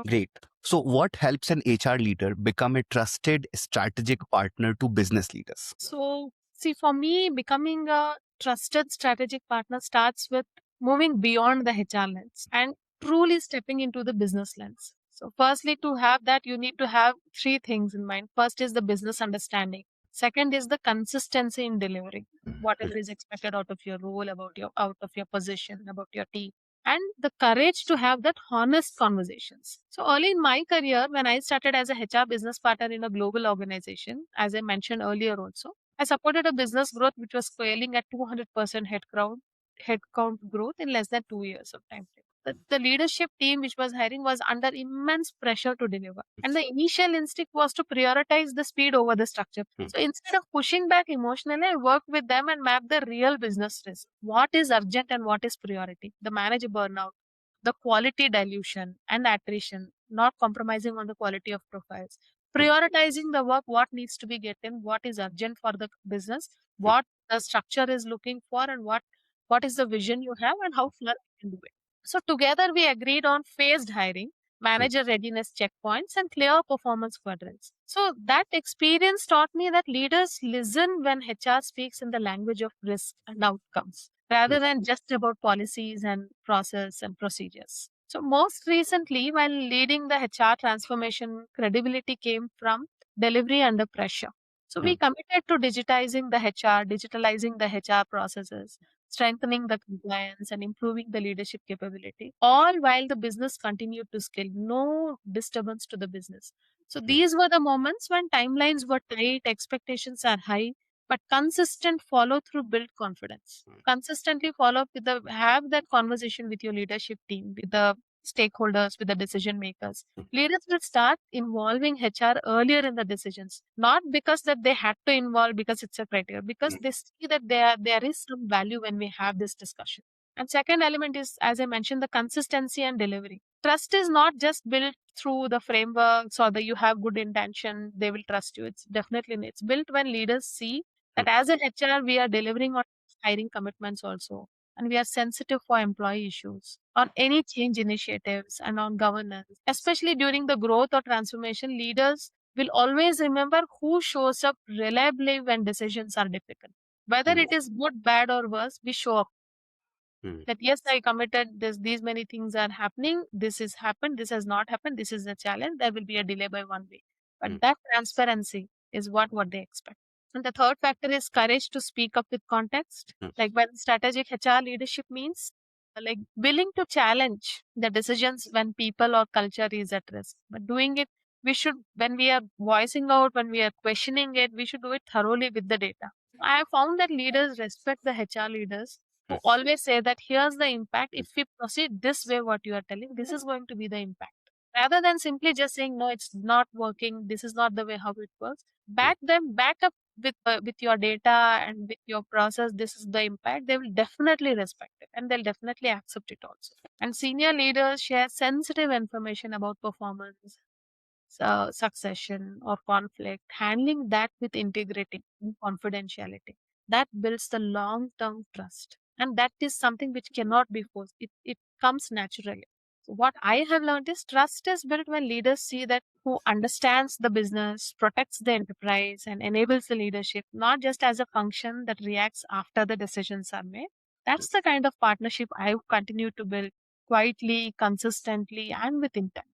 Great. So, what helps an HR leader become a trusted strategic partner to business leaders? So, see, for me, becoming a trusted strategic partner starts with moving beyond the HR lens and truly stepping into the business lens. So, firstly, to have that, you need to have three things in mind. First is the business understanding. Second is the consistency in delivering whatever is expected out of your role, out of your position, about your team, and the courage to have that honest conversations. So early in my career, when I started as a HR business partner in a global organization, as I mentioned earlier also, I supported a business growth which was scaling at 200% headcount growth in less than 2 years of time frame. The leadership team which was hiring was under immense pressure to deliver. And the initial instinct was to prioritize the speed over the structure. So instead of pushing back emotionally, I worked with them and mapped the real business risk. What is urgent and what is priority? The manager burnout, the quality dilution and attrition, not compromising on the quality of profiles. Prioritizing the work, what needs to be getting, what is urgent for the business, what the structure is looking for, and what is the vision you have and how far you can do it. So together we agreed on phased hiring, manager readiness checkpoints, and clear performance quadrants. So that experience taught me that leaders listen when HR speaks in the language of risk and outcomes rather than just about policies and process and procedures. So most recently, while leading the HR transformation, credibility came from delivery under pressure. So we committed to digitalizing the HR processes, strengthening the compliance, and improving the leadership capability, all while the business continued to scale. No disturbance to the business. So these were the moments when timelines were tight, expectations are high, but consistent follow through build confidence. Consistently follow up with have that conversation with your leadership team, with the stakeholders, with the decision makers. Leaders will start involving HR earlier in the decisions, not because that they had to involve because it's a criteria, because they see that there is some value when we have this discussion. And second element is, as I mentioned, the consistency and delivery. Trust is not just built through the frameworks or the you have good intention, they will trust you. It's built when leaders see that as an HR, we are delivering on hiring commitments also. And we are sensitive for employee issues, on any change initiatives, and on governance. Especially during the growth or transformation, leaders will always remember who shows up reliably when decisions are difficult. Whether it is good, bad, or worse, we show up that yes, I committed this, these many things are happening, this has happened, this has not happened, this is a challenge, there will be a delay by 1 week. But that transparency is what they expect. And the third factor is courage to speak up with context. Like when strategic HR leadership means like willing to challenge the decisions when people or culture is at risk. But doing it, we should, when we are voicing out, when we are questioning it, we should do it thoroughly with the data. I have found that leaders respect the HR leaders who always say that here's the impact. If we proceed this way, what you are telling, this is going to be the impact. Rather than simply just saying, no, it's not working, this is not the way how it works, back up with your data and with your process, this is the impact, they will definitely respect it and they'll definitely accept it also. And senior leaders share sensitive information about performance, succession or conflict, handling that with integrity and confidentiality. That builds the long term trust. And that is something which cannot be forced. It comes naturally. So what I have learned is trust is built when leaders see that who understands the business, protects the enterprise, and enables the leadership, not just as a function that reacts after the decisions are made. That's the kind of partnership I continue to build quietly, consistently, and with intent.